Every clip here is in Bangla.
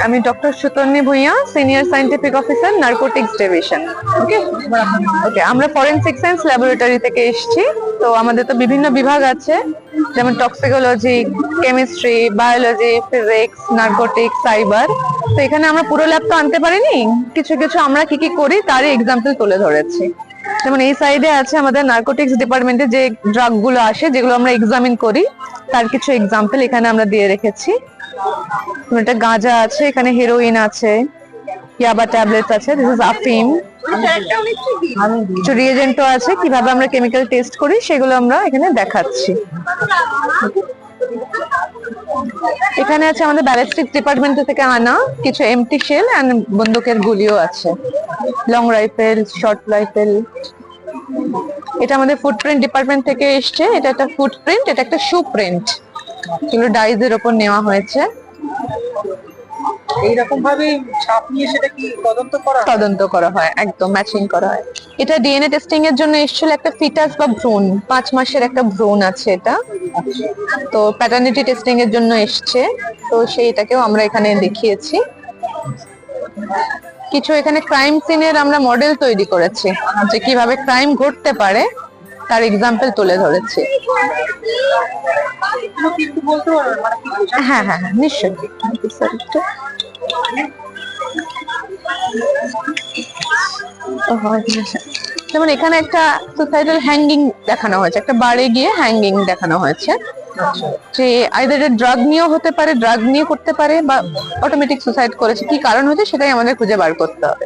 আমি doctor Sutanni Bhuiyan, senior scientific officer, narcotics division. Okay okay, আমরা ফরেনসিক সায়েন্স ল্যাবরেটরি থেকে এসেছি। তো আমাদের তো বিভিন্ন বিভাগ আছে, যেমন toxicology, chemistry, biology, physics, narcotics, cyber. তো এখানে আমরা পুরো ল্যাব তো আনতে পারিনি, কিছু কিছু আমরা কি কি করি তারই এক্সাম্পল তুলে ধরেছি। যেমন এই সাইডে আছে আমাদের নার্কোটিক্স ডিপার্টমেন্টে যে ড্রাগ গুলো আসে, যেগুলো আমরা এক্সামিন করি, তার কিছু এক্সাম্পল এখানে আমরা দিয়ে রেখেছি। এটা গাঁজা আছে, এখানে হেরোইন আছে, ইয়াবা ট্যাবলেটস আছে, দিস ইজ আফিম। কিছু রিয়েজেন্টও আছে, কিভাবে আমরা কেমিক্যাল টেস্ট করি সেগুলো আমরা এখানে দেখাচ্ছি। এখানে আছে আমাদের ব্যালিস্টিক ডিপার্টমেন্ট থেকে আনা কিছু এমটি শেল এন্ড বন্দুকের গুলিও আছে, লং রাইফেল, শর্ট রাইফেল। এটা আমাদের ফুটপ্রিন্ট ডিপার্টমেন্ট থেকে এসছে, এটা একটা ফুটপ্রিন্ট, এটা একটা শু প্রিন্ট, এগুলো ডাইজ এর উপর নেওয়া হয়েছে। এইরকম ভাবে ছাপ নিয়ে সেটা কি তদন্ত করা হয়, একদম ম্যাচিং করা হয়। এটা ডিএনএ টেস্টিং এর জন্য এসেছিল একটা ফিটাস বা ভ্রূণ, 5 মাসের একটা ভ্রূণ আছে এটা, তো প্যাটার্নিটি টেস্টিং এর জন্য এসছে, তো সেইটাকেও আমরা এখানে দেখিয়েছি। কিছু এখানে ক্রাইম সিনের আমরা মডেল তৈরি করেছি, যে কিভাবে ক্রাইম ঘটতে পারে তার এক্সাম্পল তুলে ধরেছি। হ্যাঁ হ্যাঁ হ্যাঁ, নিশ্চয়ই। যেমন এখানে একটা সুসাইডাল হ্যাঙ্গিং দেখানো হয়েছে, একটা বারে গিয়ে হ্যাঙ্গিং দেখানো হয়েছে, যে আইদার ড্রাগ নিয়েও হতে পারে, ড্রাগ নিয়ে করতে পারে, বা অটোমেটিক সুসাইড করেছে। কি কারণ হয়েছে সেটাই আমাদের খুঁজে বার করতে হবে।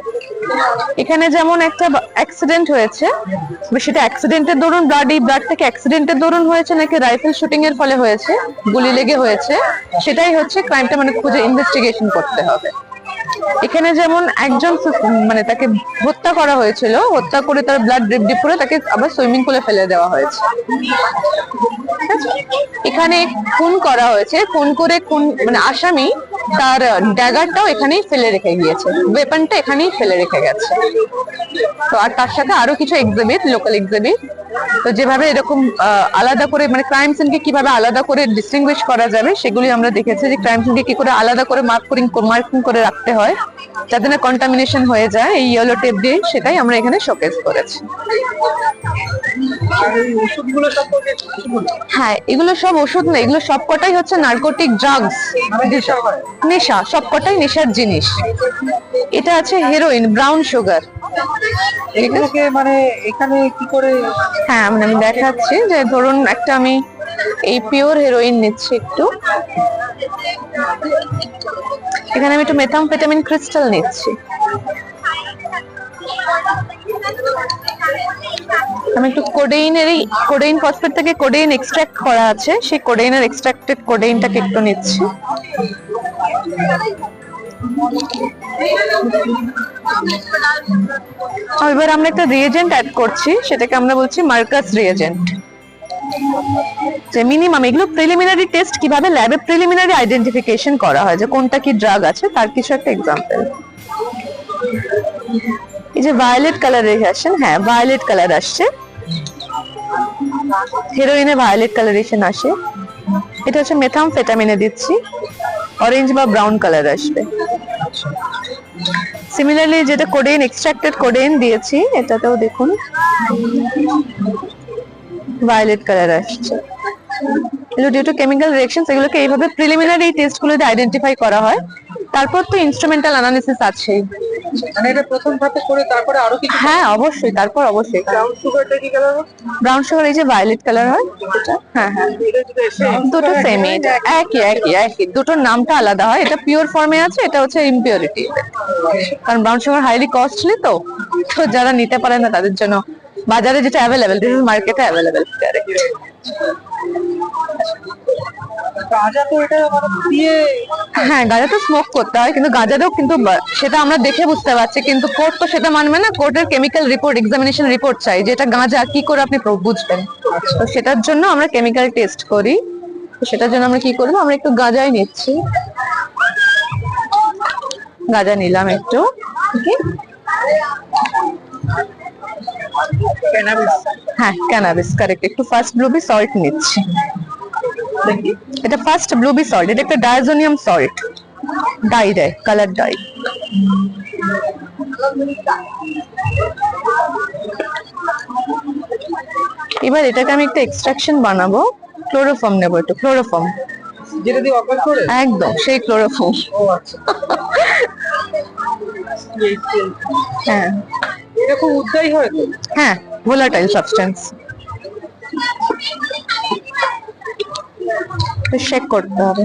এখানে যেমন একটা অ্যাক্সিডেন্ট হয়েছে, সেটা অ্যাক্সিডেন্টের দরুন ব্লাড থেকে অ্যাক্সিডেন্টের দরুন হয়েছে নাকি রাইফেল শুটিং এর ফলে হয়েছে, গুলি লেগে হয়েছে, সেটাই হচ্ছে ক্রাইমটা, মানে খুঁজে ইনভেস্টিগেশন করতে হবে। এখানে যেমন একজন মানে তাকে হত্যা করা হয়েছিল, হত্যা করে তার ব্লাড ড্রিপ ড্রিপ করে তাকে আবার সুইমিং পুলে ফেলে দেওয়া হয়েছে। এখানে খুন করা হয়েছে, খুন করে মানে আসামি তার ড্যাগারটাও এখানেই ফেলে রেখে গিয়েছে, ওয়েপনটা এখানেই ফেলে রেখে গেছে। তো আর তার সাথে আরো কিছু এক্সিবিট, লোকাল এক্সিবিট। তো যেভাবে এরকম আলাদা করে, মানে ক্রাইম সিনকে কিভাবে আলাদা করে ডিস্টিংগুইশ করা যাবে সেগুলি আমরা দেখেছি, যে ক্রাইম সিনকে কি করে আলাদা করে মার্কিং করে রাখতে হয় যাতে না কন্টামিনেশন হয়ে যায় এই ইয়েলো টেপ দিয়ে, সেটাই আমরা এখানে শোকেস করেছি। হ্যাঁ, এগুলো সব ওষুধ না, এগুলো সবকটাই হচ্ছে নার্কোটিক ড্রাগস, নেশা, সবকটাই নেশার জিনিস। এটা আছে হেরোইন, ব্রাউন সুগার। মানে এখানে কি করে? হ্যাঁ, মানে আমি দেখাচ্ছি, যে ধরুন একটা আমি এই পিওর হেরোইন নিচ্ছি একটু, এখানে আমি একটু মেথামফেটামিন ক্রিস্টাল নিচ্ছি, আমি একটু কোডেইন ফসফেট থেকে কোডেইন এক্সট্রাক্ট করা আছে, সেই কোডেইনের এক্সট্রাক্টেড কোডেইনটাকে একটু নিচ্ছি। এবার আমরা একটা রিয়েজেন্ট অ্যাড করছি, সেটাকে আমরা বলছি মার্কাস রিয়েজেন্ট। যে মিনিমাম এগুলো প্রিলিমিনারি টেস্ট, কিভাবে ল্যাবে প্রিলিমিনারি আইডেন্টিফিকেশন করা হয় যে কোনটা কি ড্রাগ আছে, তার কিছু একটা এক্সাম্পল। এই যে ভায়োলেট কালার আসছে, হ্যাঁ ভায়োলেট কালার আসছে, হেরোইনে ভায়োলেট কালারেশন আসে। এটা হচ্ছে মেথামফেটামিনে দিচ্ছি, অরেঞ্জ বা ব্রাউন কালার আসবে। সিমিলারলি যেটা কোডেইন এক্সট্রাক্টেড কোডেইন দিয়েছি, এটাতেও দেখুন ভায়োলেট কালার আসছে। এগুলো ডিউ টু কেমিক্যাল রিঅ্যাকশনস, এগুলোকে এইভাবে প্রিলিমিনারি টেস্ট গুলোতে আইডেন্টিফাই করা হয়। তারপর তো ইনস্ট্রুমেন্টাল অ্যানালিসিস আছেই। মানে এটা প্রথম ধাপে করে তারপরে আরো কিছু? হ্যাঁ অবশ্যই, তারপর অবশ্যই। ব্রাউন সুগারটা কি কালার? ব্রাউন সুগার এই যে ভায়োলেট কালার হয়, হ্যাঁ হ্যাঁ, দুটো সেমই, একই, দুটোর নামটা আলাদা হয়। এটা পিওর ফর্মে আছে, এটা হচ্ছে ইমপিউরিটি, কারণ ব্রাউন সুগার হাইলি কস্টলি, তো যারা নিতে পারে না তাদের জন্য বাজারে যেটা অ্যাভেলেবেল, দিস ইজ মার্কেটে অ্যাভেলেবেল। হ্যাঁ, গাঁজা তো স্মোক করতে হয়, কিন্তু গাঁজাটাও কিন্তু সেটা আমরা দেখে বুঝতে পারছি, কিন্তু কোর্ট তো সেটা মানবে না। কোর্টের কেমিক্যাল রিপোর্ট, এক্সামিনেশন রিপোর্ট চাই, যেটা গাঁজা কি করে আপনি বুঝবেন। তো সেটার জন্য আমরা কেমিক্যাল টেস্ট করি। সেটার জন্য আমরা কি করবো, আমরা একটু গাঁজাই নিচ্ছি, গাঁজা নিলাম একটু, হ্যাঁ ক্যানাবিস, কারেক্ট। একটু ফার্স্ট ব্লুবি সল্ট নিচ্ছি, দেখি এটা ফার্স্ট ব্লুবি সল্ট, এটা একটা ডায়াজোনিয়াম সল্ট, ডাই দেয়, কালার ডাই। এবার এটাকে আমি একটা এক্সট্রাকশন বানাবো, ক্লোরোফর্ম নেবো, একটু ক্লোরোফর্ম, যেটা দিয়ে অপারেট করে। একদম সেই ক্লোরোফর্ম। ও আচ্ছা। হ্যাঁ এটা খুব উদ্দায়ী হয় তো। হ্যাঁ, ভোলাটাইল সাবস্টেন্স, শেক করতে হবে।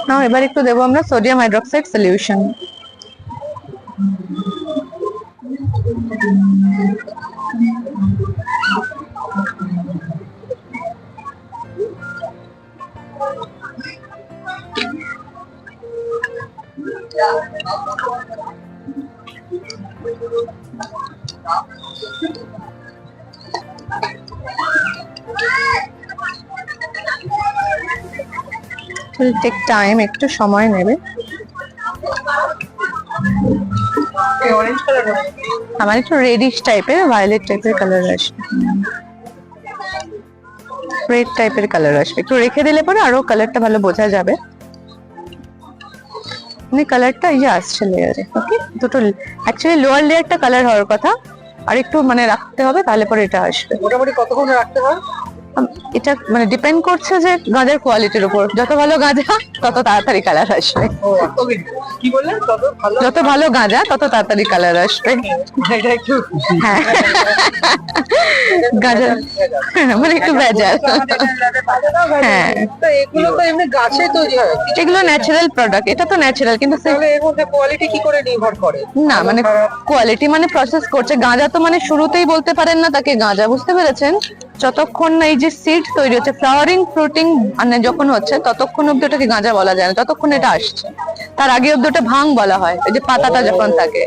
নাও এবার একটু দেবো আমরা sodium hydroxide solution. will take time, একটু সময় নেবে। অরেঞ্জ কালার আমার একটু রেডিশ টাইপের, ভায়োলেট টাইপের কালার আসবে, রেড টাইপের কালার আসবে। একটু রেখে দিলে পরে আরো কালারটা ভালো বোঝা যাবে। মানে কালারটা এই যে আসছে লেয়ারে, ওকে। দুটো অ্যাকচুয়ালি লোয়ার লেয়ারটা কালার হওয়ার কথা, আর একটু মানে রাখতে হবে, তাহলে পরে এটা আসবে। মোটামুটি কতক্ষণ রাখতে হয়? এটা মানে ডিপেন্ড করছে যে গাঁজার কোয়ালিটির উপর। যত ভালো গাঁজা তত তাড়াতাড়ি কালার আসবে। কি বললেন? যত ভালো গাঁজা তত তাড়াতাড়ি কালার আসবে। এটা একটু হ্যাঁ, গাঁজা মানে একটু ভেজাল। হ্যাঁ, তো এগুলো তো এমনি গাছে তৈরি হয়, এগুলো ন্যাচারাল প্রোডাক্ট, এটা তো ন্যাচারাল, কিন্তু তাহলে এর মধ্যে কোয়ালিটি কি করে নির্ভর করে? না মানে কোয়ালিটি মানে প্রসেস করছে। গাঁজা তো মানে শুরুতেই বলতে পারেন না তাকে গাঁজা, বুঝতে পেরেছেন? যতক্ষণ না এই যে সিড তৈরি হচ্ছে, ফ্লাওয়ারিং ফ্রুটিং মানে যখন হচ্ছে, ততক্ষণ অব্দি ওটাকে গাঁজা বলা যায় না, ততক্ষণ এটা আসছে। তার আগে অব্দি ওটা ভাং বলা হয়। এই যে পাতাটা যখন থাকে,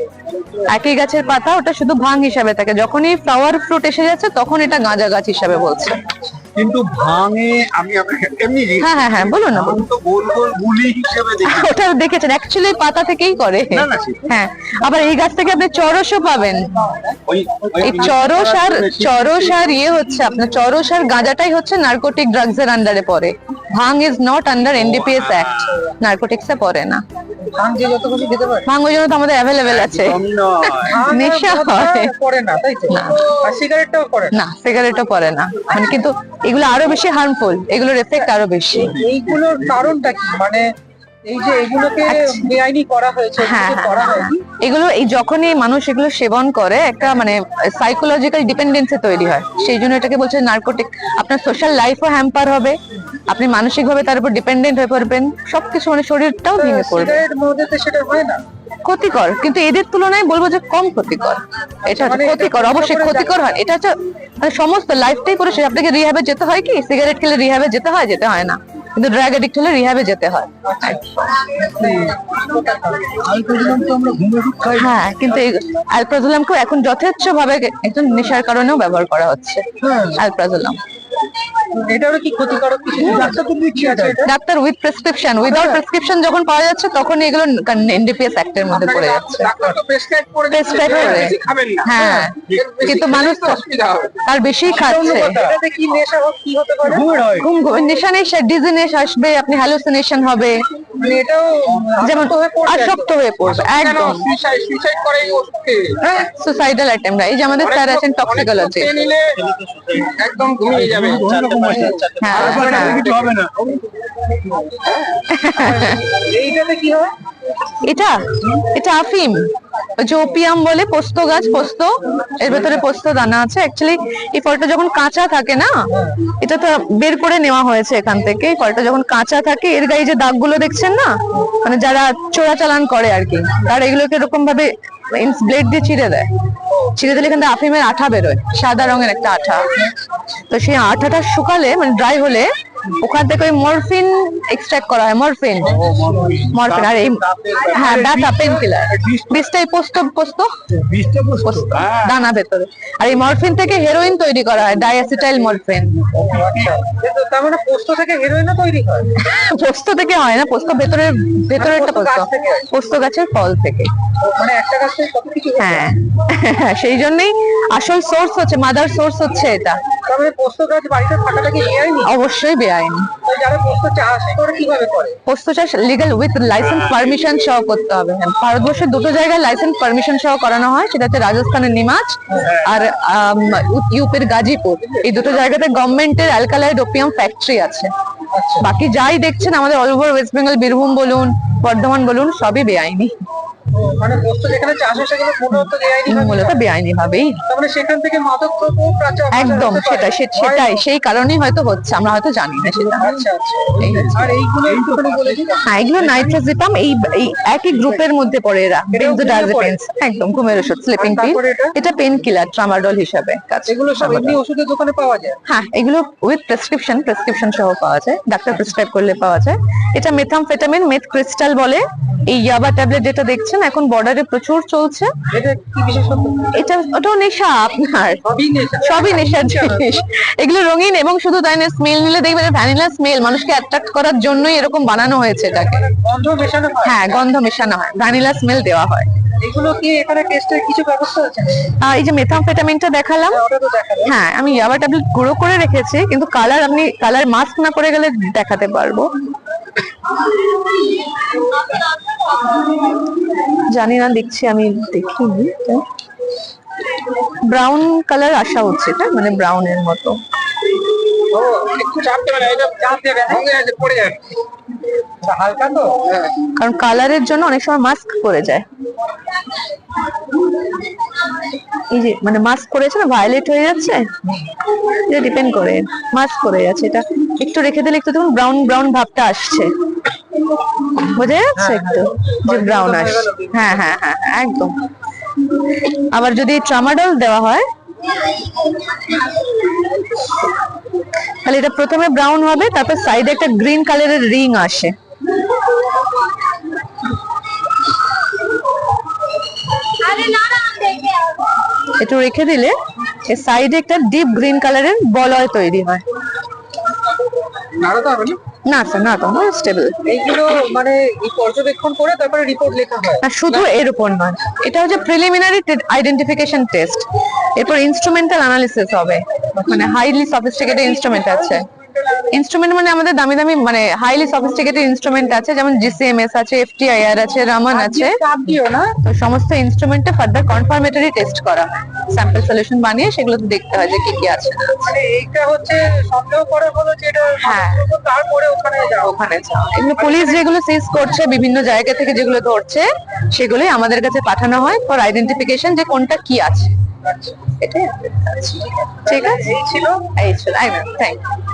একই গাছের পাতা, ওটা শুধু ভাং হিসাবে থাকে। যখনই ফ্লাওয়ার ফ্রুট এসে যাচ্ছে, তখন এটা গাঁজা গাছ হিসাবে বলছে। কিন্তু ভাঙে আমি আপনাকে এমনি হ্যাঁ হ্যাঁ হ্যাঁ, বলুন না, বলুন। তো গোল গোল গুলি হিসেবে দেখি। ওটা দেখেছেন, অ্যাকচুয়ালি পাতা থেকেই করে। না, না, সেটা- হ্যাঁ, আবার এই গাছ থেকে আপনি চরসও পাবেন। ওই- ওই- এই চরস আর ইয়ে হচ্ছে আপনার, চরস আর গাঁজাটাই হচ্ছে নার্কোটিক ড্রাগস এর আন্ডারে পড়ে। Bhang is not under NDPS act, narcotics এ পড়ে না। ভাঙ যে যত খুশি খেতে পারে। ভাং ওই জন্য তো আমাদের অ্যাভেলেবেল আছে। একদমই নয়। ভাঙ আর নেশা মদটা হয়। পড়ে না, তাই তো? আর সিগারেটটাও পড়ে না। না, সিগারেটও পড়ে না, মানে কিন্তু এগুলো আরো বেশি হার্মফুল, এগুলোর এফেক্ট আরো বেশি। এইগুলোর কারণটা কি? মানে এই যে এগুলোকে বেআইনি করা হয়েছে, হ্যাঁ এগুলোকে হ্যাঁ করা হ্যাঁ, হয়নি। এগুলো এই যখনই মানুষ এগুলো সেবন করে, একটা মানে সাইকোলজিক্যাল ডিপেন্ডেন্সি তৈরি হয়। সেই জন্য এটাকে বলছে নার্কোটিক। আপনার সোশ্যাল লাইফও হ্যাম্পার হবে, আপনি মানসিক ভাবে তার উপর ডিপেন্ডেন্ট হয়ে পড়বেন, সবকিছু মানে শরীরটাও ভেঙে পড়বে। সিগারেট মধ্যে সেটা হয় না। ক্ষতিকর, কিন্তু এদের তুলনায় বলবো যে কম ক্ষতিকর। এটা হচ্ছে মানে এটা ক্ষতিকর, অবশ্যই করে ক্ষতিকর হয়। এটা হচ্ছে মানে সমস্ত লাইফটাই করে সে। আপনাকে রিহ্যাবে যেতে হয় কি? সিগারেট খেলে রিহ্যাবে যেতে হয়? যেতে হয় না। কিন্তু ড্রাগ এডিক্ট হলে রিহ্যাবে যেতে হয়। আলকোহল তো আমরা ঘুমে ওষুধ খাই। হ্যাঁ, কিন্তু অ্যালপ্রাজোলামকে এখন যথেচ্ছ ভাবে একজন নেশার কারণেও ব্যবহার করা হচ্ছে। অ্যালপ্রাজোলাম এটারও কি ক্ষতিকারক কিছু? ডাক্তার তো দিচ্ছে এটা। Doctor with prescription, without prescription যখন পাওয়া যাচ্ছে, তখন এগুলো এনডিপিএস অ্যাক্টের মধ্যে পড়ে যাচ্ছে। ডাক্তার তো প্রেসক্রাইব করে দিচ্ছে, Prescribe করে। বেশি খাবেন না। হ্যাঁ, কিন্তু মানুষ তো অসুবিধা হবে। তার বেশি খাচ্ছে। এটাতে কি নেশা কি হতে পারে? ঘুমের হয়। নেশা নেই, ডিজিনেস আসবে, আপনি হ্যালুসিনেশন হবে, মানে এটাও যেমন আসক্ত হয়ে পড়বে আসক্ত হয়ে পড়বে একদম। সুইসাইড করে এই ওষুধ খেয়ে। হ্যাঁ, সুসাইডাল অ্যাটেম্প। এই যে আমাদের স্যার আছেন টক্সিকোলজি। খেয়ে নিলে একদম ঘুমিয়ে যাবে। হ্যাঁ তারপরে আর কিছু হবে না। এইটাতে কি হয়? এটা এটা আফিম, ওই যে ওপিয়াম বলে, পোস্ত গাছ, পোস্ত, এর ভেতরে পোস্ত দানা আছে। অ্যাকচুয়ালি এই ফলটা যখন কাঁচা থাকে না, এটা তো বের করে নেওয়া হয়েছে এখান থেকে। এই ফলটা যখন কাঁচা থাকে, এর গায়ে যে দাগগুলো দেখছেন না, মানে যারা চোরাচালান করে আর কি, তারা এগুলোকে এরকম ভাবে ব্লেড দিয়ে চিড়ে দেয়। চিড়ে দিলে এখান থেকে আফিমের আঠা বেরোয়, সাদা রঙের একটা আঠা। তো সেই আঠাটা শুকালে, মানে ড্রাই হলে, ওখান থেকে ওই মরফিন এক্সট্রাক্ট করা হয়, মরফিন মরফিন। আর এই হ্যাঁ ব্যথা পেন কিলার, বিষটাই পোস্ত পোস্ত বিষটা পোস্ত। পোস্ত হ্যাঁ। দানা ভেতরে। আর এই মরফিন থেকে হেরোইন তৈরি করা হয়, ডাইঅ্যাসিটাইল মরফিন। আচ্ছা, তার মানে পোস্ত থেকে হেরোইনও তৈরি হয়? পোস্ত থেকে হয় না, পোস্ত ভেতরে ভেতরে একটা পোস্ত পোস্ত, গাছ থেকে হয়? পোস্ত গাছের ফল থেকে। মানে একটা গাছ থেকে কত কিছু হতে হ্যাঁ হয়। সেই জন্যই আসল সোর্স হচ্ছে, মাদার সোর্স হচ্ছে এটা। তার মানে পোস্ত গাছ বাড়িতে থাকাটা কি বেআইনি? অবশ্যই বেআইনি। তো যারা পোস্ত চাষ করে কিভাবে করে? পোস্ত চাষ লিগ্যাল উইথ লাইসেন্স পারমিশন সহ করতে হবে। হ্যাঁ, ভারতবর্ষের দুটো জায়গায় লাইসেন্স পারমিশন সহ করানো হয়, সেটা হচ্ছে রাজস্থানের নিমাজ আর ইউপির গাজীপুর। এই দুটো জায়গাতে গভর্নমেন্টের অ্যালকালাইড ওপিয়াম ফ্যাক্টরি আছে। আচ্ছা, বাকি যাই দেখছেন আমাদের all over West Bengal, Birbhum বলুন, বর্ধমান বলুন, সবই বেআইনি। মানে পোস্ত যেখানে চাষ হয় সেগুলো মূলত বেআইনি ভাবে মূলত বেআইনি ভাবেই। তার মানে সেখান থেকে মাদক দ্রব্য পাচার একদম হতে পারে। সেটাই সেই কারণেই হয়তো হচ্ছে, আমরা হয়তো জানি না সেটা। আচ্ছা আচ্ছা। এই হচ্ছে। আর এইগুলো একটুখানি বলে দিন। হ্যাঁ, এগুলো নাইট্রোজিপাম, এই এই একই গ্রুপের মধ্যে পড়ে এরা। এটাও বেনজোডায়াজেপিনস, একদম ঘুমের ওষুধ, স্লিপিং আর পিল। তারপরে এটা? এটা পেন কিলার, ট্রামাডল হিসাবে কাজ। এগুলো সব এমনি ওষুধের দোকানে পাওয়া যায়? হ্যাঁ, এগুলো উইথ প্রেসক্রিপশন সহ পাওয়া যায়, ডাক্তার প্রেসক্রাইব করলে পাওয়া যায়। এটা মেথামফেটামিন, মেথ ক্রিস্টাল বলে। এই ইয়াবা ট্যাবলেট যেটা দেখছেন এখন বর্ডারে প্রচুর চলছে, এটা কি বিশেষত্ব? এটা ওটাও নেশা আপনার, সবই নেশা। সবই নেশার জিনিস। এগুলো রঙিন এবং শুধু তাই না, স্মেল নিলে দেখবেন ভ্যানিলা স্মেল, মানুষকে অ্যাট্রাক্ট করার জন্যই এরকম বানানো হয়েছে এটাকে। মানে গন্ধ মেশানো হয়? হ্যাঁ, গন্ধ মেশানো হয়, ভ্যানিলা স্মেল দেওয়া হয়। এগুলো কি এখানে টেস্টের কিছু ব্যবস্থা আছে? এই যে মেথামফেটামিনটা দেখালাম, ওটা তো দেখালো। হ্যাঁ আমি ইয়াবা ট্যাবলেট গুঁড়ো করে রেখেছি, কিন্তু কালার আপনি কালার মাস্ক না করে গেলে দেখাতে পারবো। জানি না, দেখছি আমি দেখিনি। ব্রাউন কালার আসা হচ্ছে, এটা মানে ব্রাউনের মতো। ও, একটু চাপ দেবে না, এটা চাপ দেবে, ভেঙে যাচ্ছে, পড়ে যাবে। এটা হালকা তো? হ্যাঁ। কারণ কালারের জন্য অনেক সময় মাস্ক পরে যায়। এই যে মানে মাস্ক করেছে না, ভায়োলেট হয়ে যাচ্ছে, এটা ডিপেন্ড করে, মাস্ক করে যাচ্ছে। এটা একটু রেখে দিলে একটু দেখুন ব্রাউন ব্রাউন ভাবটা আসছে, বোঝা যাচ্ছে একটু যে ব্রাউন আসছে। হ্যাঁ হ্যাঁ হ্যাঁ হ্যাঁ, একদম। আবার যদি ট্রামাডল দেওয়া হয় তাহলে এটা প্রথমে ব্রাউন হবে, তারপর সাইডে একটা গ্রিন কালারের রিং আসে। একটু রেখে দিলে এর সাইডে একটা ডিপ গ্রিন কালারের বলয় তৈরি হয়। নাড়াতে হবে না? না স্যার, না তো স্টেবল। এইগুলো মানে এই পর্যবেক্ষণ করে তারপরে রিপোর্ট লেখা হয়? না, শুধু এর উপর নয়, এটা হচ্ছে প্রিলিমিনারি আইডেন্টিফিকেশন টেস্ট। এরপর ইনস্ট্রুমেন্টাল অ্যানালিসিস হবে, মানে হাইলি সফিস্টিকেটেড ইনস্ট্রুমেন্ট আছে। ইনস্ট্রুমেন্ট মানে আমাদের দামি দামি মানে হাইলি সফিস্টিকেটেড ইনস্ট্রুমেন্ট আছে, যেমন জিসিএমএস আছে, এফটিআইআর আছে, রামান আছে। চাপ দিও না। তো সমস্ত ইনস্ট্রুমেন্টে ফার্দার কনফার্মেটরি টেস্ট করা হয়, স্যাম্পল সলিউশন বানিয়ে সেগুলো দেখতে হয় যে কি কি আছে। মানে এইটা হচ্ছে সন্দেহ করে হলো যে এটা হ্যাঁ। তারপরে ওখানে যাও। ওখানে যাও। এগুলো পুলিশ যেগুলো সিজ করছে বিভিন্ন জায়গা থেকে, যেগুলো ধরছে সেগুলোই আমাদের কাছে পাঠানো হয় ফর আইডেন্টিফিকেশন যে কোনটা কি আছে। আচ্ছা, এটাই আমাদের কাজ। ঠিক আছে, এই ছিল। এই ছিল। Thank you.